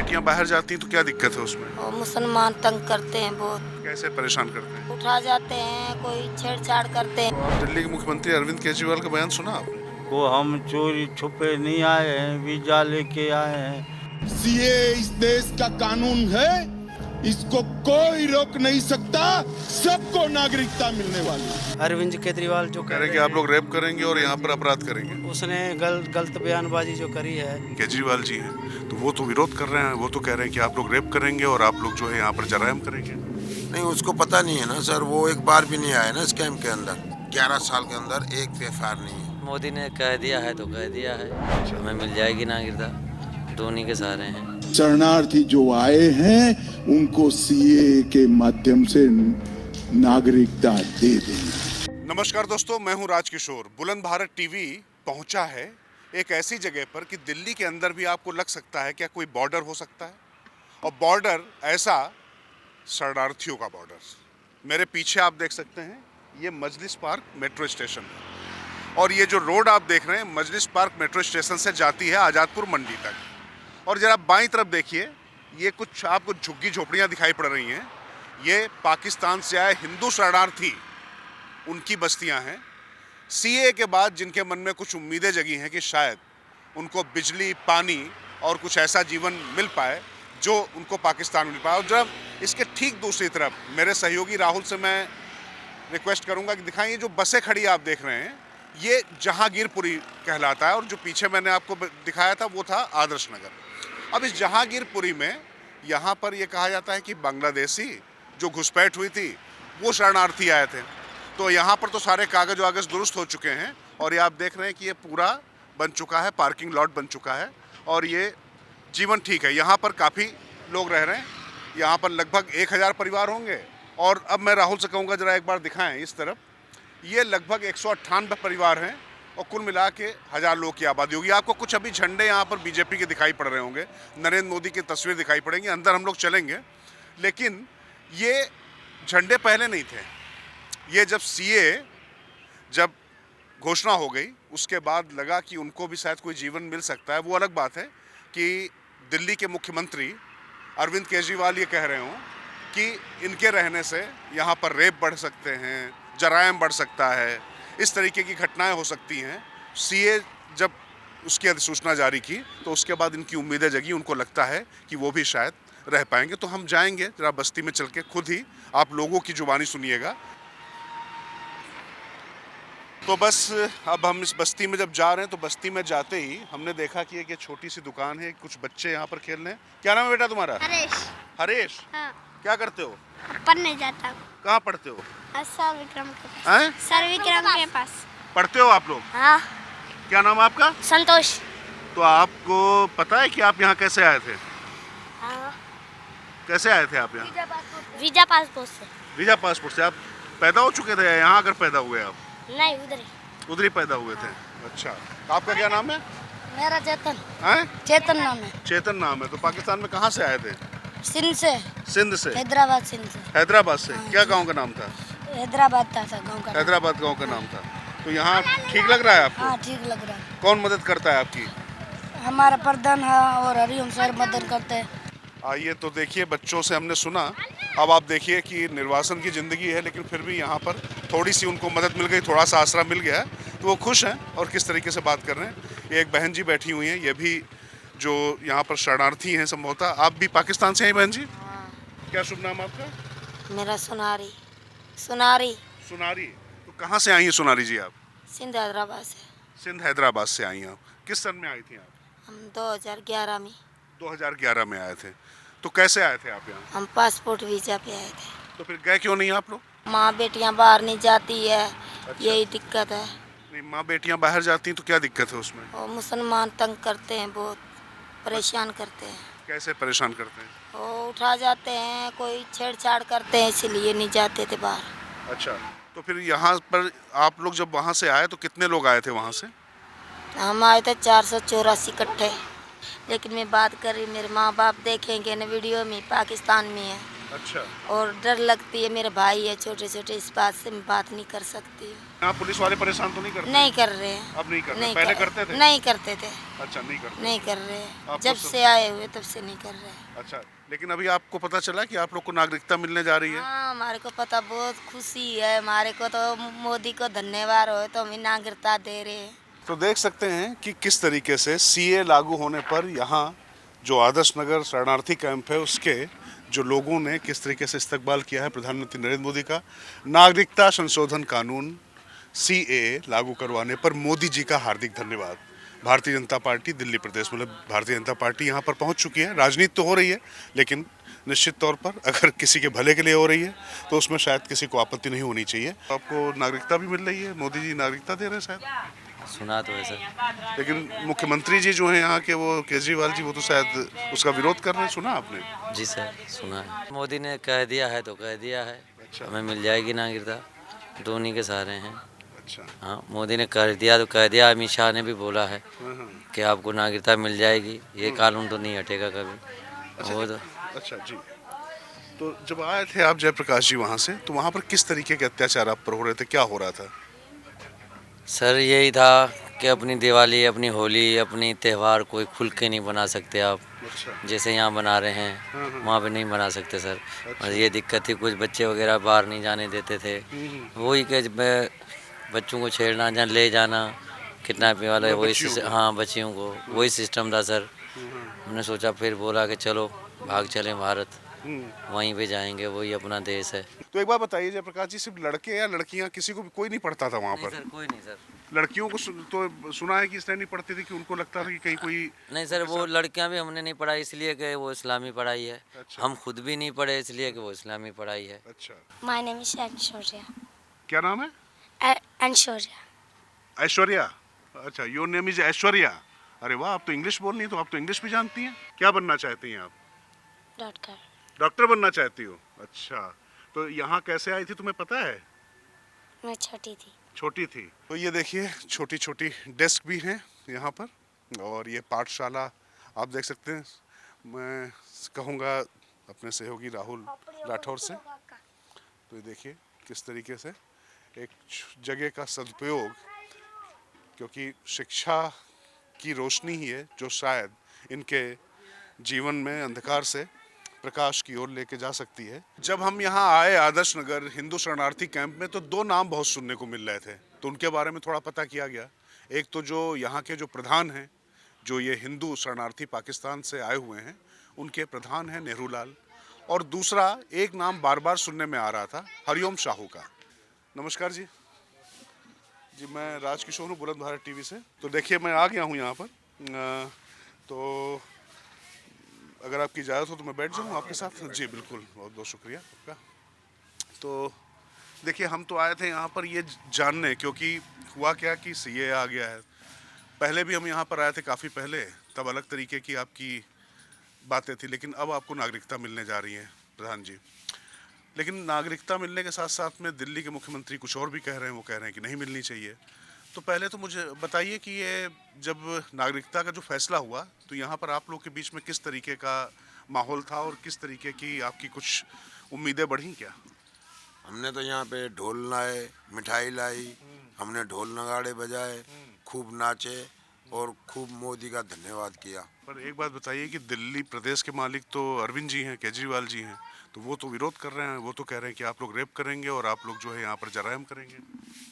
बेटियां बाहर जाती हैं तो क्या दिक्कत है उसमें? और मुसलमान तंग करते हैं बहुत, कैसे परेशान करते हैं? उठा जाते हैं, कोई छेड़छाड़ करते हैं। तो आप दिल्ली के मुख्यमंत्री अरविंद केजरीवाल का बयान सुना आपने? वो हम चोरी छुपे नहीं आए हैं, वीजा लेके आए हैं। सीए इस देश का कानून है, इसको कोई रोक नहीं सकता, सबको नागरिकता मिलने वाली। अरविंद केजरीवाल जो कह रहे हैं कि आप लोग रेप करेंगे और यहाँ पर अपराध करेंगे। उसने गलत बयानबाजी जो करी है। केजरीवाल जी हैं तो वो तो विरोध कर रहे हैं, वो तो कह रहे हैं कि आप लोग रेप करेंगे और आप लोग जो है यहाँ पर जरायम करेंगे। नहीं, उसको पता नहीं है ना सर, वो एक बार भी नहीं आया ना इस कैंप के अंदर। 11 साल के अंदर एक एफआईआर नहीं है। मोदी ने कह दिया है तो कह दिया है, हमें मिल जाएगी नागरिकता, दोनों के सहारे हैं। शरणार्थी जो आए हैं उनको सीए के माध्यम से नागरिकता दे देंगे। नमस्कार दोस्तों, मैं हूँ राजकिशोर। बुलंद भारत टीवी पहुँचा है एक ऐसी जगह पर कि दिल्ली के अंदर भी आपको लग सकता है क्या कोई बॉर्डर हो सकता है, और बॉर्डर ऐसा शरणार्थियों का बॉर्डर। मेरे पीछे आप देख सकते हैं ये मजलिस पार्क मेट्रो स्टेशन है, और ये जो रोड आप देख रहे हैं मजलिस पार्क मेट्रो स्टेशन से जाती है आज़ादपुर मंडी तक। और जरा बाईं तरफ देखिए, ये कुछ आपको झुग्गी झोपड़ियाँ दिखाई पड़ रही हैं। ये पाकिस्तान से आए हिंदू शरणार्थी, उनकी बस्तियां हैं। सीए के बाद जिनके मन में कुछ उम्मीदें जगी हैं कि शायद उनको बिजली, पानी और कुछ ऐसा जीवन मिल पाए जो उनको पाकिस्तान में मिल पाए। और जब इसके ठीक दूसरी तरफ मेरे सहयोगी राहुल से मैं रिक्वेस्ट करूंगा कि दिखाएं, ये जो बसें खड़ी आप देख रहे हैं ये जहांगीरपुरी कहलाता है, और जो पीछे मैंने आपको दिखाया था वो था आदर्श नगर। अब इस जहांगीरपुरी में यहाँ पर ये कहा जाता है कि बांग्लादेशी जो घुसपैठ हुई थी वो शरणार्थी आए थे। तो यहाँ पर तो सारे कागज वागज दुरुस्त हो चुके हैं, और ये आप देख रहे हैं कि ये पूरा बन चुका है, पार्किंग लॉट बन चुका है, और ये जीवन ठीक है। यहाँ पर काफ़ी लोग रह रहे हैं, यहाँ पर लगभग 1000 परिवार होंगे। और अब मैं राहुल से कहूँगा जरा एक बार दिखाएं इस तरफ, ये लगभग 198 परिवार हैं, और कुल मिला के 1000 लोग की आबादी होगी। आपको कुछ अभी झंडे यहाँ पर बीजेपी के दिखाई पड़ रहे होंगे, नरेंद्र मोदी की तस्वीर दिखाई पड़ेंगी। अंदर हम लोग चलेंगे, लेकिन ये झंडे पहले नहीं थे। ये जब सीए जब घोषणा हो गई उसके बाद लगा कि उनको भी शायद कोई जीवन मिल सकता है। वो अलग बात है कि दिल्ली के मुख्यमंत्री अरविंद केजरीवाल ये कह रहे हों कि इनके रहने से यहाँ पर रेप बढ़ सकते हैं, जरायम बढ़ सकता है, इस तरीके की घटनाएं हो सकती हैं। सीए जब उसकी अधिसूचना जारी की तो उसके बाद इनकी उम्मीदें जगी, उनको लगता है कि वो भी शायद रह पाएंगे। तो हम जाएंगे जरा बस्ती में चल के, खुद ही आप लोगों की जुबानी सुनिएगा। तो बस अब हम इस बस्ती में जब जा रहे हैं तो बस्ती में जाते ही हमने देखा कि एक छोटी सी दुकान है, कुछ बच्चे यहाँ पर खेल रहे हैं। क्या नाम है बेटा तुम्हारा? हरेश। हरेश, हाँ। क्या करते हो? पढ़ने जाता हूँ। कहाँ पढ़ते हो? सर विक्रम के पास। हैं? सर विक्रम के पास पढ़ते हो आप लोग? हाँ। क्या नाम है आपका? संतोष। तो आपको पता है कि आप यहाँ कैसे आए थे? हाँ। कैसे आए थे आप यहाँ? वीजा पासपोर्ट से। वीजा पासपोर्ट से। आप पैदा हो चुके थे यहाँ आकर पैदा हुए आप? नहीं, उधर ही पैदा हुए थे। अच्छा, तो आपका क्या नाम है? मेरा चेतन। हैं? चेतन नाम है। चेतन नाम है। तो पाकिस्तान में कहाँ से आए थे? सिंध से। सिंध से? हैदराबाद सिंध से। हैदराबाद से। हाँ, क्या गांव का नाम था? हैदराबाद था गाँव का। हैदराबाद गांव का नाम था। तो यहाँ ठीक लग रहा है आपको? हाँ, ठीक लग रहा है। कौन मदद करता है आपकी? हमारा प्रधान है और हरिओम सर मदद करते हैं। आइए तो देखिए, बच्चों से हमने सुना। अब आप देखिए कि निर्वासन की ज़िंदगी है, लेकिन फिर भी यहाँ पर थोड़ी सी उनको मदद मिल गई, थोड़ा सा आसरा मिल गया, तो वो खुश हैं और किस तरीके से बात कर रहे हैं। ये एक बहन जी बैठी हुई हैं, ये भी जो यहाँ पर शरणार्थी हैं संभवतः। आप भी पाकिस्तान से हैं बहन जी? हाँ। क्या शुभ नाम आपका? मेरा सुनारी। सुनारी। सुनारी। तो कहाँ से आई हैं सुनारी जी आप? सिंध हैदराबाद से। सिंध हैदराबाद से आई हैं। किस सन में आई थी आप? हम 2011 में। 2011 में आए थे। तो कैसे आए थे आप यहाँ? हम पासपोर्ट वीजा पे आए थे। तो फिर गए क्यों नहीं आप लोग? माँ बेटियाँ बाहर नहीं जाती है। अच्छा। यही दिक्कत है। नहीं, माँ बेटियाँ बाहर जाती हैं तो क्या दिक्कत है उसमें? और मुसलमान तंग करते हैं, बहुत परेशान करते हैं। कैसे परेशान करते हैं? वो उठा जाते हैं, कोई छेड़छाड़ करते हैं, इसलिए नहीं जाते थे बाहर। अच्छा, तो फिर यहाँ पर आप लोग जब वहाँ से आए तो कितने लोग आए थे वहाँ से? हम आए थे 484 इकट्ठे। लेकिन मैं बात कर रही, मेरे माँ बाप देखेंगे न वीडियो में, पाकिस्तान में है, अच्छा, और डर लगती है, मेरे भाई है छोटे छोटे, इस बात से मैं बात नहीं कर सकती हूँ। यहाँ पुलिस वाले परेशान तो नहीं करते? नहीं कर रहे हैं। अब नहीं कर रहे, पहले करते थे? नहीं करते थे। अच्छा, नहीं करते। नहीं कर रहे हैं, आपको जब से आए हुए तब से नहीं कर रहे हैं। अच्छा, लेकिन अभी आपको पता चला कि आप लोग को नागरिकता मिलने जा रही है? हाँ, हमारे को पता, बहुत खुशी है हमारे को, तो मोदी को धन्यवाद हो तो हमें नागरिकता दे रहे हैं। तो देख सकते हैं कि किस तरीके से सीए लागू होने पर यहाँ जो आदर्श नगर शरणार्थी कैंप है उसके जो लोगों ने किस तरीके से इस्तकबाल किया है प्रधानमंत्री नरेंद्र मोदी का। नागरिकता संशोधन कानून सीए लागू करवाने पर मोदी जी का हार्दिक धन्यवाद। भारतीय जनता पार्टी दिल्ली प्रदेश, मतलब भारतीय जनता पार्टी यहाँ पर पहुँच चुकी है। राजनीति तो हो रही है, लेकिन निश्चित तौर पर अगर किसी के भले के लिए हो रही है तो उसमें शायद किसी को आपत्ति नहीं होनी चाहिए। आपको नागरिकता भी मिल रही है, मोदी जी नागरिकता दे रहे हैं शायद, सुना तो है सर। लेकिन मुख्यमंत्री जी जो हैं यहाँ के, वो केजरीवाल जी, वो तो शायद उसका विरोध कर रहे हैं। सुना आपने? जी सर, सुना है। मोदी ने कह दिया है तो कह दिया है। अच्छा। हमें मिल जाएगी नागरिकता, दोनों के सहारे हैं। अच्छा। हाँ, मोदी ने कर दिया तो कह दिया। अमित शाह ने भी बोला है हाँ। कि आपको नागरिकता मिल जाएगी, ये कानून तो नहीं हटेगा कभी। वो तो अच्छा जी। तो जब आए थे आप जयप्रकाश जी वहाँ से, तो वहाँ पर किस तरीके के अत्याचार आप पर हो रहे थे, क्या हो रहा था? सर यही था कि अपनी दिवाली, अपनी होली, अपनी त्यौहार कोई खुल के नहीं बना सकते आप। अच्छा। जैसे यहाँ बना रहे हैं वहाँ पे नहीं बना सकते सर। और ये दिक्कत थी, कुछ बच्चे वगैरह बाहर नहीं जाने देते थे। वही कि बच्चों को छेड़ना, जहाँ ले जाना, किडनैपिंग वाला, वही हाँ, बच्चियों को वही सिस्टम था सर। हमने सोचा, फिर बोला कि चलो भाग चलें भारत, वहीं पे जाएंगे, वही अपना देश है। तो एक बात बताइए जयप्रकाश जी, सिर्फ लड़के या लड़कियाँ, किसी को भी कोई नहीं पढ़ता था वहाँ नहीं पर? सर, कोई नहीं सर। लड़कियों को तो सुना है कि इसलिए नहीं पढ़ती थी कि उनको लगता था कि कहीं कोई। नहीं सर, वो लड़कियां भी हमने नहीं पढ़ाई इसलिए कि वो इस्लामी पढ़ाई है। अच्छा। हम खुद भी नहीं पढ़े इसलिए कि वो इस्लामी पढ़ाई है। अच्छा, My name is Aishwarya. क्या नाम है? Aishwarya. ऐश्वर्या। अच्छा, योर नेम इज ऐश्वर्या। अरे वाह, आप तो इंग्लिश बोल रही हैं, तो आप तो इंग्लिश भी जानती हैं। क्या बनना चाहती हैं आप? Doctor. डॉक्टर बनना चाहती हो? अच्छा, तो यहाँ कैसे आई थी तुम्हें पता है? मैं छोटी थी। छोटी थी। तो ये देखिए, छोटी छोटी डेस्क भी हैं यहाँ पर, और ये पाठशाला आप देख सकते हैं। मैं कहूँगा अपने सहयोगी राहुल राठौर से, तो ये देखिए किस तरीके से एक जगह का सदुपयोग, क्योंकि शिक्षा की रोशनी ही है जो शायद इनके जीवन में अंधकार से प्रकाश की ओर लेके जा सकती है। जब हम यहाँ आए आदर्श नगर हिंदू शरणार्थी कैंप में, तो दो नाम बहुत सुनने को मिल रहे थे, तो उनके बारे में थोड़ा पता किया गया। एक तो जो यहाँ के जो प्रधान हैं, जो ये हिंदू शरणार्थी पाकिस्तान से आए हुए हैं, उनके प्रधान हैं नेहरू लाल, और दूसरा एक नाम बार बार सुनने में आ रहा था, हरिओम साहू का। नमस्कार जी। जी, मैं राजकिशोर हूँ, बुलंद भारत टीवी से। तो देखिए, मैं आ गया हूँ यहाँ पर, तो अगर आपकी इजाज़त हो तो मैं बैठ जाऊँ आपके साथ? जी बिल्कुल, बहुत बहुत शुक्रिया आपका। तो देखिए, हम तो आए थे यहाँ पर ये जानने, क्योंकि हुआ क्या कि सीए आ गया है। पहले भी हम यहाँ पर आए थे काफ़ी पहले, तब अलग तरीके की आपकी बातें थी, लेकिन अब आपको नागरिकता मिलने जा रही है प्रधान जी। लेकिन नागरिकता मिलने के साथ साथ में दिल्ली के मुख्यमंत्री कुछ और भी कह रहे हैं। वो कह रहे हैं कि नहीं मिलनी चाहिए। तो पहले तो मुझे बताइए कि ये जब नागरिकता का जो फैसला हुआ, तो यहाँ पर आप लोग के बीच में किस तरीके का माहौल था और किस तरीके की आपकी कुछ उम्मीदें बढ़ी क्या? हमने तो यहाँ पे ढोल लाए, मिठाई लाई, हमने ढोल नगाड़े बजाए, खूब नाचे और खूब मोदी का धन्यवाद किया। पर एक बात बताइए कि दिल्ली प्रदेश के मालिक तो अरविंद जी हैं, केजरीवाल जी हैं, तो वो तो विरोध कर रहे हैं। वो तो कह रहे हैं कि आप लोग रेप करेंगे और आप लोग जो है यहाँ पर जरायम करेंगे।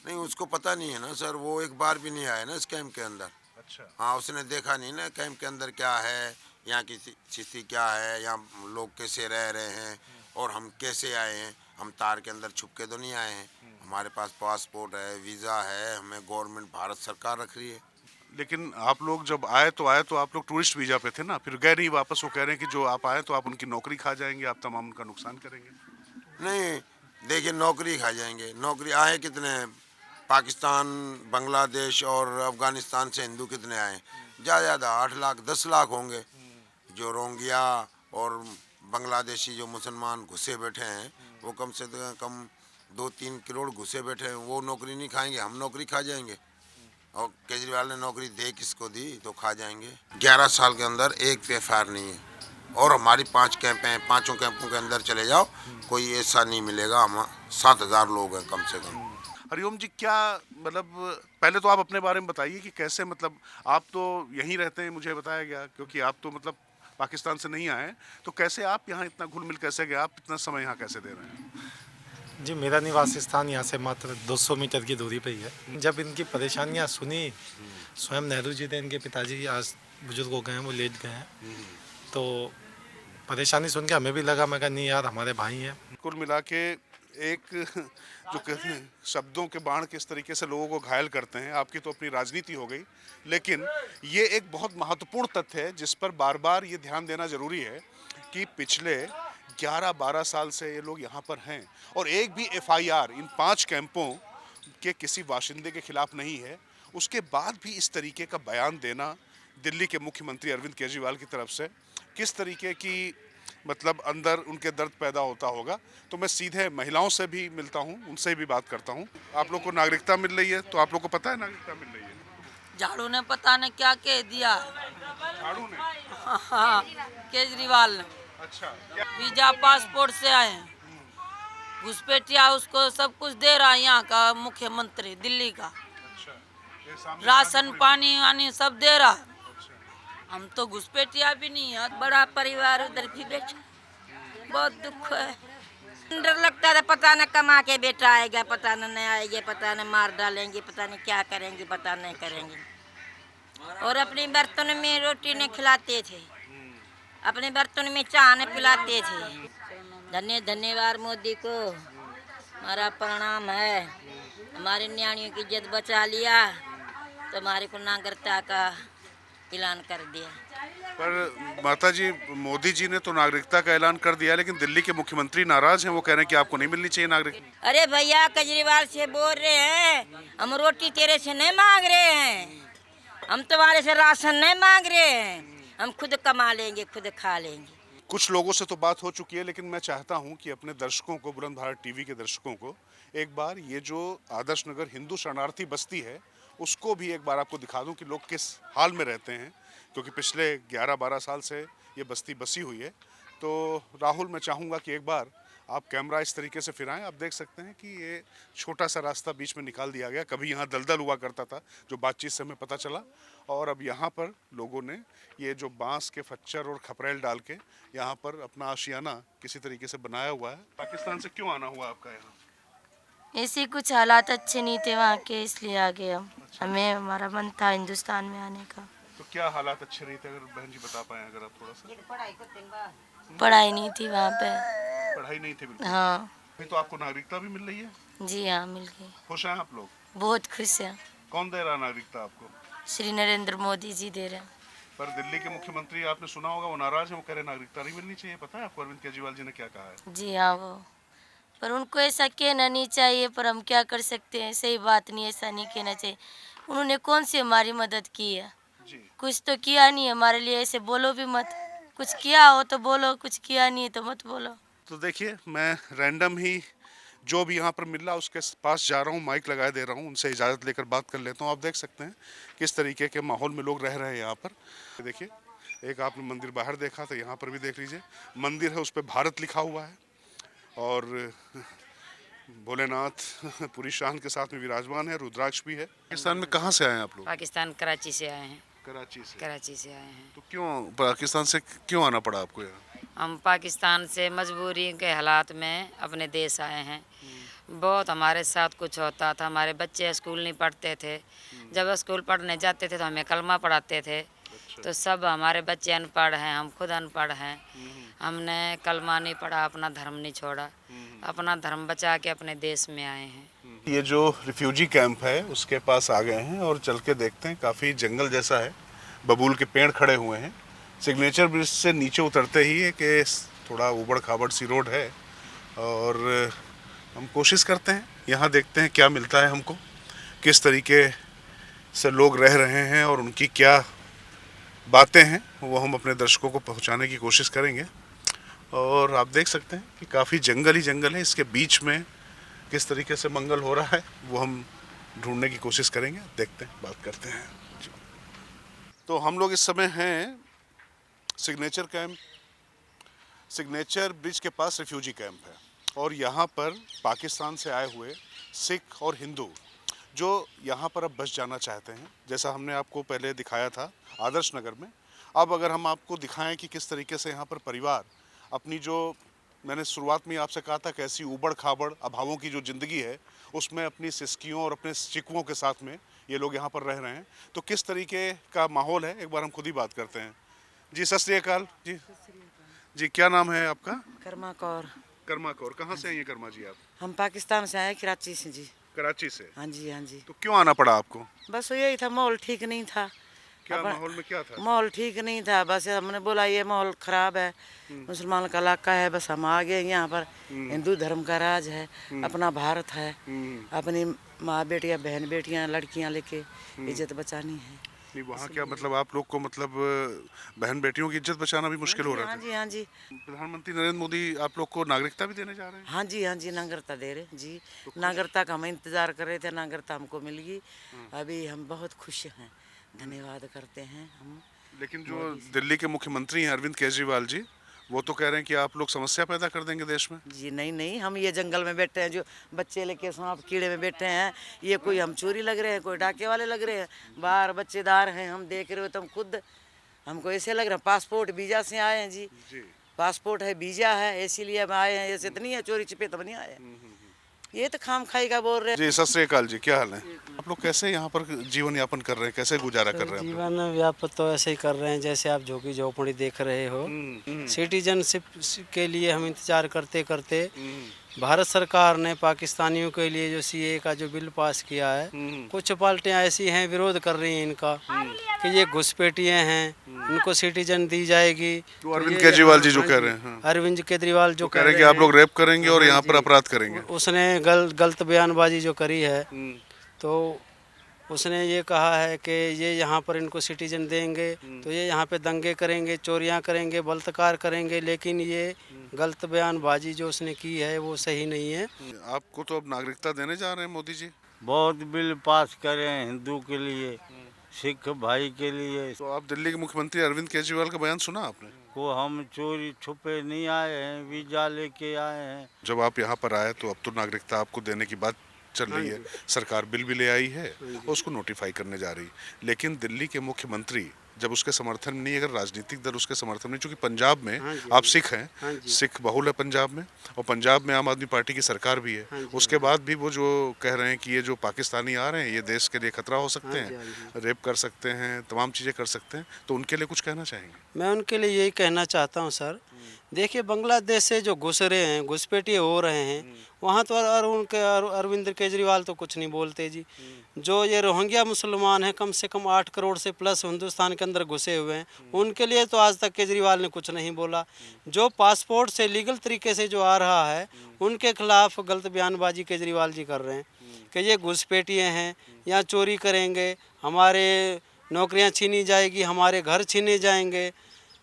नहीं, उसको पता नहीं है ना सर, वो एक बार भी नहीं आया ना इस कैंप के अंदर। अच्छा। हाँ, उसने देखा नहीं ना कैंप के अंदर क्या है, यहाँ की स्थिति क्या है, यहाँ लोग कैसे रह रहे हैं और हम कैसे आए हैं। हम तार के अंदर छुप के तो नहीं आए हैं, हमारे पास पासपोर्ट है, वीज़ा है, हमें गवर्नमेंट भारत सरकार रख रही है। लेकिन आप लोग जब आए तो आप लोग टूरिस्ट वीज़ा पे थे ना, फिर गए नहीं वापस। वो कह रहे हैं कि जो आप आए तो आप उनकी नौकरी खा जाएंगे, आप तमाम उनका नुकसान करेंगे। नहीं, देखिए, नौकरी खा जाएंगे। नौकरी आए कितने हैं? पाकिस्तान, बांग्लादेश और अफ़गानिस्तान से हिंदू कितने आए? ज़्यादा 8 लाख 10 लाख होंगे। जो रोहिंग्या और बांग्लादेशी जो मुसलमान घुसे बैठे हैं, वो कम से कम 2-3 करोड़ घुसे बैठे हैं। वो नौकरी नहीं खाएंगे, हम नौकरी खा जाएंगे। और केजरीवाल ने नौकरी दे किसको दी? तो खा जाएंगे। 11 साल के अंदर एक भी एफआईआर नहीं है। और हमारी 5 कैंप हैं, 5 कैंपों के अंदर चले जाओ, कोई ऐसा नहीं मिलेगा। हम 7,000 लोग हैं कम से कम। हरिओम जी, क्या मतलब पहले तो आप अपने बारे में बताइए कि कैसे, मतलब आप तो यहीं रहते हैं मुझे बताया गया, क्योंकि आप तो मतलब पाकिस्तान से नहीं आए, तो कैसे आप यहाँ इतना घुल मिल कैसे गए, आप इतना समय यहाँ कैसे दे रहे हैं? जी, मेरा निवास स्थान यहाँ से मात्र 200 मीटर की दूरी पर ही है। जब इनकी परेशानियाँ सुनी, स्वयं नेहरू जी ने, इनके पिताजी आज बुजुर्ग हो गए हैं, वो लेट गए हैं, तो परेशानी सुन के हमें भी लगा, मैं कहा नहीं यार, हमारे भाई हैं। कुल मिला के एक जो कहते हैं शब्दों के बाण किस तरीके से लोगों को घायल करते हैं, आपकी तो अपनी राजनीति हो गई, लेकिन ये एक बहुत महत्वपूर्ण तथ्य है जिस पर बार बार ये ध्यान देना जरूरी है कि पिछले 11-12 साल से ये लोग यहाँ पर हैं और एक भी FIR इन 5 कैंपों के किसी बाशिंदे के खिलाफ नहीं है। उसके बाद भी इस तरीके का बयान देना दिल्ली के मुख्यमंत्री अरविंद केजरीवाल की तरफ से किस तरीके की मतलब अंदर उनके दर्द पैदा होता होगा। तो मैं सीधे महिलाओं से भी मिलता हूँ, उनसे भी बात करता हूँ। आप लोग को नागरिकता मिल रही है, तो आप लोग को पता है नागरिकता मिल रही है? झाड़ू ने पता नहीं क्या कह दिया। झाड़ू ने? हाँ, केजरीवाल ने। अच्छा, वीजा पासपोर्ट से आए हैं, घुसपैठिया उसको सब कुछ दे रहा है यहाँ का मुख्यमंत्री दिल्ली का। राशन पानी वानी सब दे रहा। हम तो घुसपैठिया भी नहीं है। बड़ा परिवार उधर भी बैठा, बहुत दुख है। डर लगता था, पता न कमा के बेटा आएगा, पता न नहीं आएगा, पता न मार डालेंगे, पता नहीं क्या करेंगे, पता नहीं करेंगे। और अपने बर्तन में रोटी नहीं खिलाते थे, अपने बर्तन में चाय नहीं पिलाते थे। धन्यवाद मोदी को, हमारा प्रणाम है। हमारे न्याणियों की इज्जत बचा लिया, तो हमारे को नागरिकता का ऐलान कर दिया। पर माता जी, मोदी जी ने तो नागरिकता का ऐलान कर दिया, लेकिन दिल्ली के मुख्यमंत्री नाराज हैं। वो कह रहे हैं कि आपको नहीं मिलनी चाहिए नागरिकता। अरे भैया, केजरीवाल से बोल रहे हैं, हम रोटी तेरे से नहीं मांग रहे हैं, हम तुम्हारे से राशन नहीं मांग रहे हैं, हम खुद कमा लेंगे, खुद खा लेंगे। कुछ लोगों से तो बात हो चुकी है, लेकिन मैं चाहता हूं कि अपने दर्शकों को, बुलंद भारत टीवी के दर्शकों को, एक बार ये जो आदर्श नगर हिंदू शरणार्थी बस्ती है उसको भी एक बार आपको दिखा दूं कि लोग किस हाल में रहते हैं, क्योंकि पिछले 11-12 साल से ये बस्ती बसी हुई है। तो राहुल, मैं चाहूँगा कि एक बार आप कैमरा इस तरीके से फिराएं। आप देख सकते हैं कि ये छोटा सा रास्ता बीच में निकाल दिया गया। कभी यहाँ दलदल हुआ करता था, जो बातचीत से हमें पता चला, और अब यहाँ पर लोगों ने ये जो बांस के फच्चर और खपरेल डाल के यहाँ पर अपना आशियाना किसी तरीके से बनाया हुआ है। पाकिस्तान से क्यों आना हुआ आपका यहाँ? ऐसे कुछ हालात अच्छे नहीं थे वहाँ के, इसलिए आ गए हम। हमें, हमारा मन था हिंदुस्तान में आने का। तो क्या हालात अच्छे नहीं थे, अगर बहन जी बता पाए अगर आप थोड़ा सा? पढ़ाई नहीं थी वहाँ पे। पढ़ाई नहीं थी बिल्कुल? हाँ। अभी तो आपको नागरिकता भी मिल रही है? जी हाँ, मिल गई। खुश हैं आप लोग? बहुत खुश हैं। कौन दे रहा नागरिकता आपको? श्री नरेंद्र मोदी जी दे रहे हैं। पर दिल्ली के मुख्यमंत्री, आपने सुना होगा, वो नाराज है, वो कह रहे नागरिकता नहीं मिलनी चाहिए। पता है आपको अरविंद केजरीवाल जी ने क्या कहा है? जी हाँ, वो पर उनको ऐसा कहना नहीं चाहिए, पर हम क्या कर सकते हैं, सही बात नहीं, ऐसा नहीं कहना चाहिए। उन्होंने कौन सी हमारी मदद की है? कुछ तो किया नहीं हमारे लिए, ऐसे बोलो भी मत। कुछ किया हो तो बोलो, कुछ किया नहीं है तो मत बोलो। तो देखिए, मैं रैंडम ही जो भी यहाँ पर मिल रहा उसके पास जा रहा हूँ, माइक लगाए दे रहा हूँ, उनसे इजाज़त लेकर बात कर लेता हूँ। आप देख सकते हैं किस तरीके के माहौल में लोग रह रहे हैं यहाँ पर। देखिए, एक आपने मंदिर बाहर देखा, तो यहाँ पर भी देख लीजिए, मंदिर है, उस पर भारत लिखा हुआ है और भोलेनाथ पूरी शान के साथ में विराजमान है, रुद्राक्ष भी है। पाकिस्तान में कहाँ से आए हैं आप लोग? पाकिस्तान कराची से आए हैं। कराची से? कराची से आए हैं। तो क्यों पाकिस्तान से क्यों आना पड़ा आपको यहाँ? हम पाकिस्तान से मजबूरी के हालात में अपने देश आए हैं। बहुत हमारे साथ कुछ होता था, हमारे बच्चे स्कूल नहीं पढ़ते थे, जब स्कूल पढ़ने जाते थे तो हमें कलमा पढ़ाते थे। तो सब हमारे बच्चे अनपढ़ हैं, हम खुद अनपढ़ हैं। हमने कलमा नहीं पढ़ा, अपना धर्म नहीं छोड़ा, अपना धर्म बचा के अपने देश में आए हैं। ये जो रिफ्यूजी कैंप है उसके पास आ गए हैं और चल के देखते हैं। काफ़ी जंगल जैसा है, बबूल के पेड़ खड़े हुए हैं। सिग्नेचर ब्रिज से नीचे उतरते ही एक थोड़ा उबड़ खाबड़ सी रोड है और हम कोशिश करते हैं, यहाँ देखते हैं क्या मिलता है हमको, किस तरीके से लोग रह रहे हैं और उनकी क्या बातें हैं, वो हम अपने दर्शकों को पहुँचाने की कोशिश करेंगे। और आप देख सकते हैं कि काफ़ी जंगल ही जंगल है, इसके बीच में किस तरीके से मंगल हो रहा है वो हम ढूंढने की कोशिश करेंगे। देखते हैं, बात करते हैं। तो हम लोग इस समय हैं सिग्नेचर कैंप सिग्नेचर ब्रिज के पास रिफ्यूजी कैंप है और यहाँ पर पाकिस्तान से आए हुए सिख और हिंदू जो यहाँ पर अब बस जाना चाहते हैं, जैसा हमने आपको पहले दिखाया था आदर्श नगर में। अब अगर हम आपको दिखाएं कि किस तरीके से यहाँ पर परिवार अपनी जो मैंने शुरुआत में आपसे कहा था कैसी उबड़ खाबड़ अभावों की जो ज़िंदगी है उसमें अपनी सिसकियों और अपने शिकवों के साथ में ये लोग यहाँ पर रह रहे हैं, तो किस तरीके का माहौल है एक बार हम खुद ही बात करते हैं। जी सत श्री अकाल जी। जी क्या नाम है आपका? कर्मा कौर। कर्मा कौर, कहाँ से आई हैं कर्मा जी आप? हम पाकिस्तान से आए, कराची से जी। कराची से? हाँ जी हाँ जी। तो क्यों आना पड़ा आपको? बस यही था, माहौल ठीक नहीं था। क्या माहौल में क्या था? माहौल ठीक नहीं था, बस हमने बोला ये माहौल खराब है, मुसलमान का इलाका है, बस हम आ गए। यहाँ पर हिंदू धर्म का राज है, अपना भारत है, अपनी माँ बेटियाँ बहन बेटियाँ लड़कियाँ लेके इज्जत बचानी है। नहीं वहाँ क्या मतलब आप लोग को मतलब बहन बेटियों की इज्जत बचाना भी मुश्किल हो रहा है? हाँ जी हाँ जी। प्रधानमंत्री नरेंद्र मोदी आप लोग को नागरिकता भी देने जा रहे हैं? हाँ जी नागरिकता दे रहे जी। नागरिकता का हम इंतजार कर रहे थे, नागरिकता हमको मिल गई। अभी हम बहुत खुश हैं, धन्यवाद करते हैं हम। लेकिन जो दिल्ली के मुख्यमंत्री हैं अरविंद केजरीवाल जी, वो तो कह रहे हैं कि आप लोग समस्या पैदा कर देंगे देश में। जी नहीं, हम ये जंगल में बैठे हैं, जो बच्चे लेके सांप कीड़े में बैठे हैं, ये कोई हम चोरी लग रहे हैं, कोई डाके वाले लग रहे हैं? बाहर बच्चेदार हैं, हम देख रहे हो तो हम खुद हमको ऐसे लग रहा है पासपोर्ट वीजा से आए हैं जी। पासपोर्ट है, वीजा है, इसीलिए हम आए हैं। ऐसे तो नहीं है चोरी छिपे तो नहीं आए, ये तो खाम खाई का बोल रहे हैं। जी सत श्री अकाल जी, क्या हाल है? आप लोग कैसे यहाँ पर जीवन यापन कर रहे हैं, कैसे गुजारा कर रहे हैं? जीवन व्यापन तो ऐसे ही कर रहे हैं जैसे आप झोंकी झोपड़ी देख रहे हो। सिटीजनशिप के लिए हम इंतजार करते करते भारत सरकार ने पाकिस्तानियों के लिए जो सीए का जो बिल पास किया है, कुछ पार्टियां ऐसी हैं विरोध कर रही हैं इनका कि ये घुसपैठिए हैं, इनको सिटीजन दी जाएगी। तो अरविंद केजरीवाल जी जो कह रहे हैं, अरविंद केजरीवाल जो कह रहे हैं कि आप लोग रेप करेंगे और यहाँ पर अपराध करेंगे। उसने गलत बयानबाजी जो करी है, तो उसने ये कहा है कि ये यहाँ पर इनको सिटीजन देंगे तो ये यहाँ पे दंगे करेंगे, चोरियाँ करेंगे, बलात्कार करेंगे, लेकिन ये गलत बयानबाजी जो उसने की है वो सही नहीं है। आपको तो अब नागरिकता देने जा रहे हैं मोदी जी। बहुत बिल पास करे हैं हिंदू के लिए, सिख भाई के लिए। तो आप दिल्ली के मुख्यमंत्री अरविंद केजरीवाल का बयान सुना आपने? को हम चोरी छुपे नहीं आए हैं, वीजा लेके आए हैं। जब आप यहाँ पर आए तो अब तो नागरिकता आपको देने की बात चल रही है, सरकार बिल भी ले आई है और उसको नोटिफाई करने जा रही है। लेकिन दिल्ली के मुख्यमंत्री जब उसके समर्थन में नहीं, अगर राजनीतिक दल उसके समर्थन में, चूंकि पंजाब में आप सिख हैं, सिख बहुल है पंजाब में, और पंजाब में आम आदमी पार्टी की सरकार भी है, उसके बाद भी वो जो कह रहे हैं कि ये जो पाकिस्तानी आ रहे हैं ये देश के लिए खतरा हो सकते हैं, रेप कर सकते हैं, तमाम चीज़ें कर सकते हैं, तो उनके लिए कुछ कहना चाहेंगे? मैं उनके लिए यही कहना चाहता हूँ सर, देखिए बांग्लादेश से जो घुस रहे हैं, घुसपैठिए हो रहे हैं, वहाँ तो अरविंद केजरीवाल तो कुछ नहीं बोलते जी। जो ये रोहिंग्या मुसलमान हैं, कम से कम 8 करोड़ से प्लस हिंदुस्तान के अंदर घुसे हुए हैं, उनके लिए तो आज तक केजरीवाल ने कुछ नहीं बोला। जो पासपोर्ट से लीगल तरीके से जो आ रहा है, उनके खिलाफ गलत बयानबाजी केजरीवाल जी कर रहे हैं कि ये घुसपैठिए हैं, यहाँ चोरी करेंगे, हमारे नौकरियाँ छीनी जाएगी, हमारे घर छीने जाएंगे।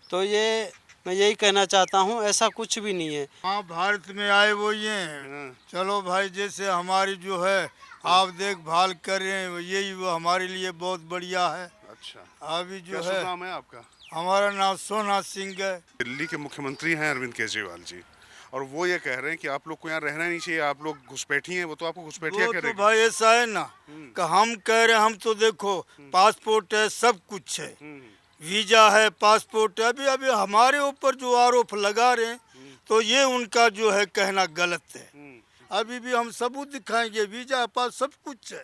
तो ये मैं यही कहना चाहता हूँ, ऐसा कुछ भी नहीं है। हाँ, भारत में आए वो ये हैं, चलो भाई, जैसे हमारी जो है आप देखभाल कर रहे हैं, यही वो हमारे लिए बहुत बढ़िया है। अच्छा, अभी जो क्या है नाम है आपका? हमारा नाम सोना सिंह है। दिल्ली के मुख्यमंत्री हैं अरविंद केजरीवाल जी, और वो ये कह रहे हैं कि आप लोग को यहाँ रहना नहीं चाहिए, आप लोग घुसपैठी हैं। वो तो आपको घुसपैठिया कह रहे हैं। तो भाई ऐसा है ना कि हम कह रहे हैं, हम तो देखो पासपोर्ट है, सब कुछ है, वीजा है, पासपोर्ट है। अभी हमारे ऊपर जो आरोप लगा रहे हैं, तो ये उनका जो है कहना गलत है। अभी भी हम सबूत दिखाएंगे, वीजा पास सब कुछ है,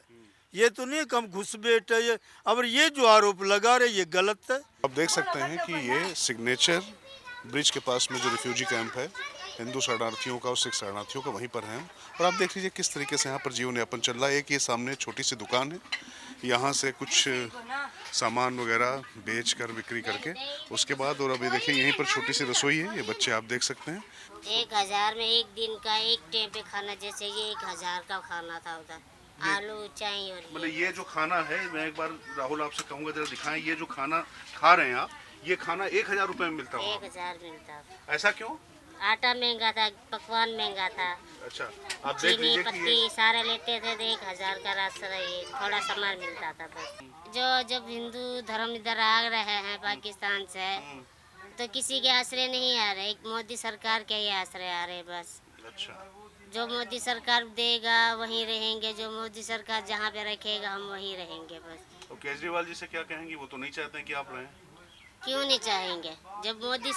ये तो नहीं कि हम घुसपैठ है। ये अब ये जो आरोप लगा रहे ये गलत है। आप देख सकते हैं कि ये सिग्नेचर ब्रिज के पास में जो रिफ्यूजी कैंप है हिंदू शरणार्थियों का और सिख शरणार्थियों का, वहीं पर हैं। और आप देख लीजिए किस तरीके से यहाँ पर जीवन यापन चल रहा है। एक ये सामने छोटी सी दुकान है, यहाँ से कुछ सामान वगैरह बेच कर बिक्री करके उसके बाद, और अभी देखिए यहीं पर छोटी सी रसोई है, ये बच्चे आप देख सकते हैं। 1000 में एक दिन का एक टाइम पे खाना, जैसे ये 1000 का खाना था उधर, आलू चाहिए। और मतलब ये जो खाना है, मैं एक बार राहुल आपसे कहूँगा जरा दिखाएं, ये जो खाना खा रहे हैं आप, ये खाना 1000 रुपए में मिलता है? 1000 मिलता। ऐसा क्यों? आटा महंगा था, पकवान महंगा था। अच्छा, आप देख चीनी लीजिए पत्ती सारे लेते थे तो 1000 का रास्ता, ये थोड़ा सामान मिलता था बस। जब हिंदू धर्म इधर आ रहे हैं पाकिस्तान से, तो किसी के आश्रय नहीं आ रहे, एक मोदी सरकार के ही आश्रय आ रहे बस। अच्छा, जो मोदी सरकार देगा वहीं रहेंगे, जो मोदी सरकार जहाँ पे रखेगा हम वहीं रहेंगे बस। तो केजरीवाल जी से क्या कहेंगे? वो तो नहीं चाहते हैं कि आप रहें। क्यों नहीं चाहेंगे? जब मोदी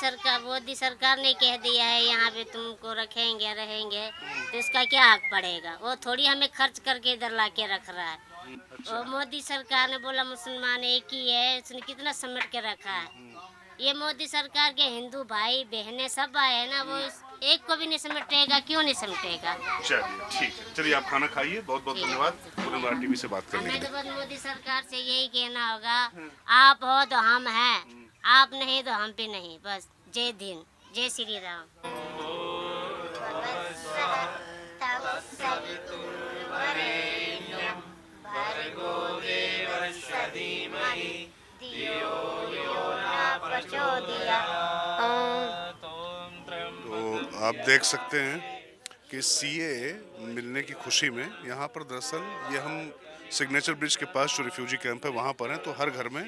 सरकार ने कह दिया है यहाँ पे तुमको रखेंगे रहेंगे, तो इसका क्या हक पड़ेगा? वो थोड़ी हमें खर्च करके इधर ला के रख रहा है। और मोदी सरकार ने बोला मुसलमान एक ही है, उसने कितना समेट के रखा है। ये मोदी सरकार के हिंदू भाई बहनें सब आए हैं ना, वो एक को भी नहीं समेटेगा, क्यों नहीं समेटेगा? चलिए ठीक है, चलिए आप खाना खाइए। बहुत बहुत धन्यवाद बुलंद भारत टीवी से बात करने के हमें लिए। तो बस मोदी सरकार से यही कहना होगा, आप हो तो हम हैं, आप नहीं तो हम भी नहीं, बस। जय हिंद, जय श्री राम। तो आप देख सकते हैं कि सीए मिलने की खुशी में यहाँ पर दरअसल ये हम सिग्नेचर ब्रिज के पास जो रिफ्यूजी कैंप है वहाँ पर हैं, तो हर घर में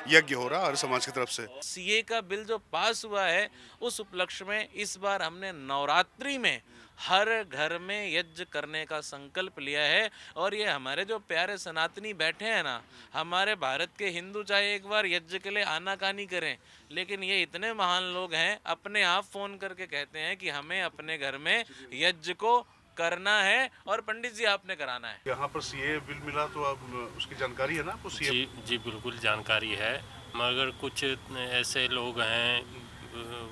यज्ञ हो रहा है हर समाज की तरफ से। सीए का बिल जो पास हुआ है उस उपलक्ष्य में इस बार हमने नवरात्रि में हर घर में यज्ञ करने का संकल्प लिया है। और ये हमारे जो प्यारे सनातनी बैठे हैं ना, हमारे भारत के हिंदू चाहे एक बार यज्ञ के लिए आनाकानी करें, लेकिन ये इतने महान लोग हैं, अपने आप फ़ोन करके कहते हैं कि हमें अपने घर में यज्ञ को करना है और पंडित जी आपने कराना है। यहाँ पर सीए बिल मिला तो आप उसकी जानकारी है ना आपको? सीए जी बिल्कुल जानकारी है, मगर कुछ ऐसे लोग हैं,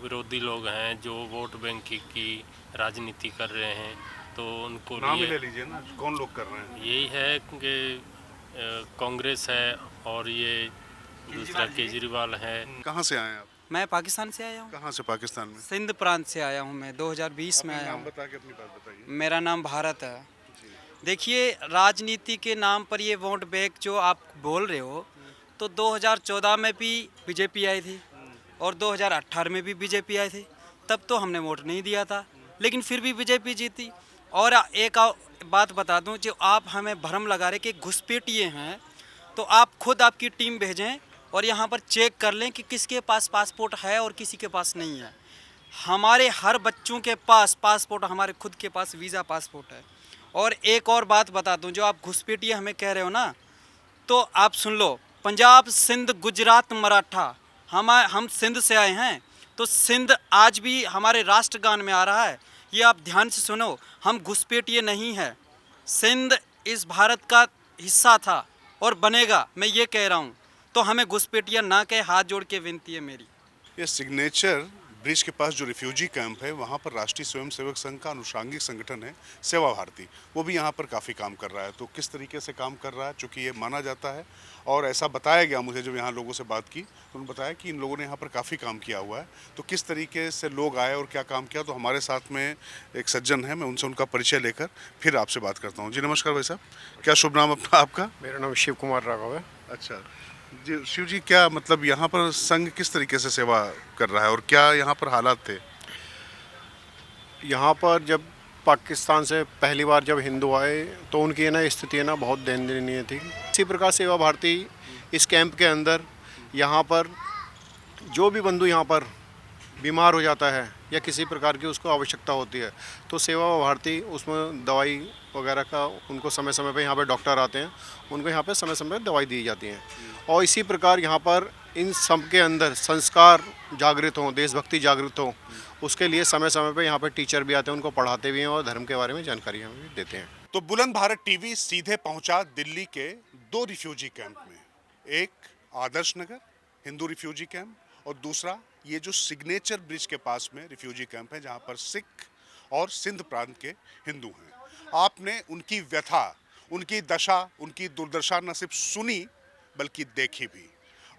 विरोधी लोग हैं जो वोट बैंक की राजनीति कर रहे हैं, तो उनको नाम ही ले लीजिए ना, कौन लोग कर रहे हैं? यही है कि कांग्रेस है और ये दूसरा केजरीवाल है। कहाँ से आए आप? मैं पाकिस्तान से आया हूँ। कहाँ से पाकिस्तान में? सिंध प्रांत से आया हूँ मैं, 2020 में आया नाम हूँ। बता के अपनी बात बताइए। मेरा नाम भारत है। देखिए, राजनीति के नाम पर ये वोट बैंक जो आप बोल रहे हो, तो 2014 में भी बीजेपी आई थी और 2018 में भी बीजेपी आई थी, तब तो हमने वोट नहीं दिया था, लेकिन फिर भी बीजेपी जीती। और एक बात बता दूं, जो आप हमें भ्रम लगा रहे कि घुसपैठिए हैं, तो आप खुद आपकी टीम भेजें और यहाँ पर चेक कर लें कि किसके पास पासपोर्ट है और किसी के पास नहीं है। हमारे हर बच्चों के पास पासपोर्ट, हमारे खुद के पास वीज़ा पासपोर्ट है। और एक और बात बता दूं, जो आप घुसपैठिए हमें कह रहे हो ना, तो आप सुन लो, पंजाब, सिंध, गुजरात, मराठा, हम सिंध से आए हैं, तो सिंध आज भी हमारे राष्ट्रगान में आ रहा है। ये आप ध्यान से सुनो, हम घुसपैठिए नहीं है। सिंध इस भारत का हिस्सा था और बनेगा, मैं ये कह रहा हूँ। तो हमें घुसपैठिया ना कहे, हाथ जोड़ के विनती है मेरी। ये सिग्नेचर ब्रिज के पास जो रिफ्यूजी कैंप है, वहाँ पर राष्ट्रीय स्वयंसेवक संघ का अनुषांगिक संगठन है सेवा भारती, वो भी यहाँ पर काफ़ी काम कर रहा है। तो किस तरीके से काम कर रहा है, चूँकि ये माना जाता है और ऐसा बताया गया मुझे जब यहाँ लोगों से बात की, तो उन्होंने बताया कि इन लोगों ने यहाँ पर काफ़ी काम किया हुआ है। तो किस तरीके से लोग आए और क्या काम किया, तो हमारे साथ में एक सज्जन है, मैं उनसे उनका परिचय लेकर फिर आपसे बात करता हूँ। जी नमस्कार भाई साहब, क्या शुभ नाम आपका? मेरा नाम शिव कुमार राघव है। अच्छा जी, शिव जी, क्या मतलब यहाँ पर संघ किस तरीके से सेवा कर रहा है और क्या यहाँ पर हालात थे? यहाँ पर जब पाकिस्तान से पहली बार जब हिंदू आए तो उनकी ना स्थिति ना बहुत दयनीय थी। इसी प्रकार सेवा भारती इस कैंप के अंदर यहाँ पर जो भी बंधु यहाँ पर बीमार हो जाता है या किसी प्रकार की उसको आवश्यकता होती है, तो सेवा भारती उसमें दवाई वगैरह का उनको समय समय पे यहाँ पे डॉक्टर आते हैं, उनको यहाँ पे समय समय पे दवाई दी जाती है। और इसी प्रकार यहाँ पर इन सब के अंदर संस्कार जागृत हों, देशभक्ति जागृत हो, उसके लिए समय समय पे यहाँ पे टीचर भी आते हैं, उनको पढ़ाते भी हैं और धर्म के बारे में जानकारियाँ भी देते हैं। तो बुलंद भारत टीवी सीधे पहुंचा दिल्ली के 2 रिफ्यूजी कैंप में, एक आदर्श नगर हिंदू रिफ्यूजी कैंप और दूसरा ये जो सिग्नेचर ब्रिज के पास में रिफ्यूजी कैंप है, जहां पर सिख और सिंध प्रांत के हिंदू हैं। आपने उनकी व्यथा, उनकी दशा, उनकी दुर्दशा न सिर्फ सुनी बल्कि देखी भी।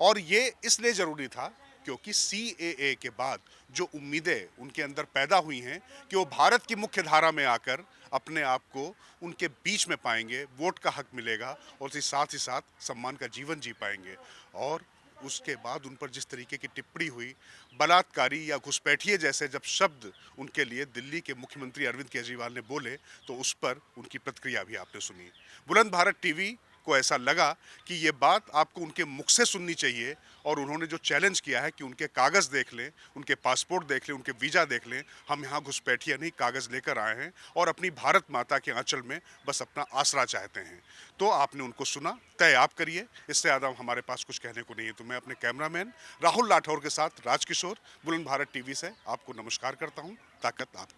और ये इसलिए ज़रूरी था क्योंकि CAA के बाद जो उम्मीदें उनके अंदर पैदा हुई हैं कि वो भारत की मुख्य धारा में आकर अपने आप को उनके बीच में पाएंगे, वोट का हक मिलेगा और साथ ही साथ सम्मान का जीवन जी पाएंगे। और उसके बाद उन पर जिस तरीके की टिप्पणी हुई, बलात्कारी या घुसपैठिए जैसे जब शब्द उनके लिए दिल्ली के मुख्यमंत्री अरविंद केजरीवाल ने बोले, तो उस पर उनकी प्रतिक्रिया भी आपने सुनी। बुलंद भारत टीवी आपको ऐसा लगा कि ये बात आपको उनके मुख से सुननी चाहिए और उन्होंने जो चैलेंज किया है कि उनके कागज़ देख लें, उनके पासपोर्ट देख लें, उनके वीज़ा देख लें, हम यहाँ घुसपैठिया नहीं कागज़ लेकर आए हैं और अपनी भारत माता के आंचल में बस अपना आसरा चाहते हैं। तो आपने उनको सुना, तय आप करिए, इससे ज़्यादा हमारे पास कुछ कहने को नहीं है। तो मैं अपने कैमरामैन राहुल राठौर के साथ राजकिशोर, बुलंद भारत टीवी से आपको नमस्कार करता हूँ। ताकत आपकी।